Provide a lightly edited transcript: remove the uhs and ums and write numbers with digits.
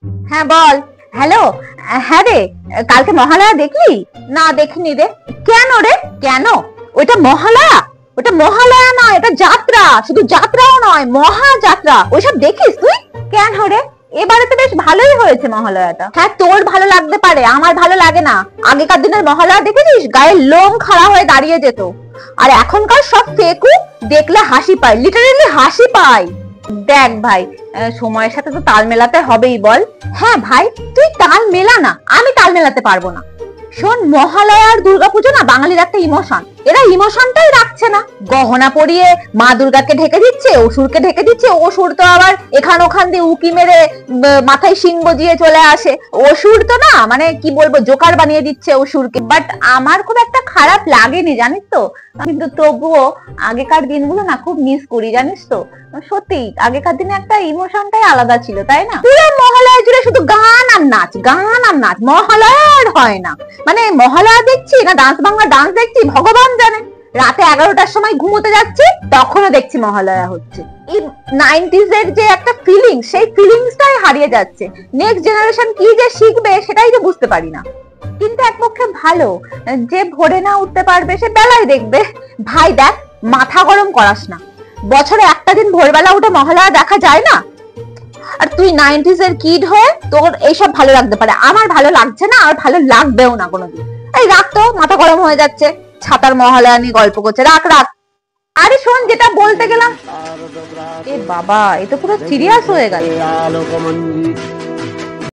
হ্যাঁ বল। হ্যালো। হ্যাঁ রে, কালকে মহালয়া দেখলি? না দেখিনি রে। কেন রে? কেন? ওইটা মহালয়া? ওটা মহালয়া নয়, এটা যাত্রা। শুধু যাত্রাও নয়, মহাযাত্রা। ওইসব দেখিস তুই? কেন রে? এবারে তো বেশ ভালোই হয়েছে মহালয়াটা। হ্যাঁ তোর ভালো লাগতে পারে, আমার ভালো লাগে না। আগেকার দিনের মহালয়া দেখেছিস? গায়ের লোম খাড়া হয়ে দাঁড়িয়ে যেত। আর এখনকার সব ফেকু, দেখলে হাসি পায়, লিটারেলি হাসি পায়। দেখ ভাই, সময়ের সাথে তো তাল মেলাতে হবেই বল। হ্যাঁ ভাই, তুই তাল মেলা না, আমি তাল মেলাতে পারবো না। শোন, মহালয়া আর দুর্গাপুজো না বাঙালির একটা ইমোশন। এরা ইমোশনটাই রাখছে না। গহনা পরিয়ে মা দুর্গাকে ঢেকে দিচ্ছে, অসুরকে ঢেকে দিচ্ছে। অসুর তো আবার এখান ওখান দিয়ে উকি মেরে মাথায় শিং বজিয়ে চলে আসে। অসুর তো না, মানে কি বলবো, জোকার বানিয়ে দিচ্ছে অসুরকে। বাট আমার খুব একটা খারাপ লাগেনি, জানিস তো। কিন্তু তবুও আগেকার দিনগুলো না খুব মিস করি, জানিস তো। সত্যি আগেকার দিনে একটা ইমোশনটাই আলাদা ছিল, তাই না? পুরো মহালয়া জুড়ে শুধু গান আর নাচ, গান আর নাচ। মহালয়া আর হয় না, মানে মহালয়া দেখছি না ডান্স বাংলা ডান্স দেখছি ভগবান জানে। রাতে 11টার সময় ঘুমোতে যাচ্ছি, তখনও দেখছি মহালয়া হচ্ছে। এই 90s এর যে একটা ফিলিং, সেই ফিলিংসটাই হারিয়ে যাচ্ছে। নেক্সট জেনারেশন কি যে শিখবে সেটাই তো বুঝতে পারি না। কিন্তু এক পক্ষে ভালো, যে ভোরে না উঠতে পারবে সে বেলায় দেখবে। ভাই দেখ, মাথা গরম করাস না। বছরে একটা দিন ভোরবেলা উঠে মহালয়া দেখা যায় না? আর তুই 90s এর কিড হয়ে তোর এইসব ভালো লাগতে পারে, আমার ভালো লাগছে না, আর ভালো লাগবেও না কোনোদিন। এই রাখ তো, মাথা গরম হয়ে যাচ্ছে। ছাতার মহালয়া নিয়ে গল্প করছে, রাখ রাখ। আরে শোন, যেটা বলতে গেলাম। এ বাবা, এ তো পুরো সিরিয়াস হয়ে গেল।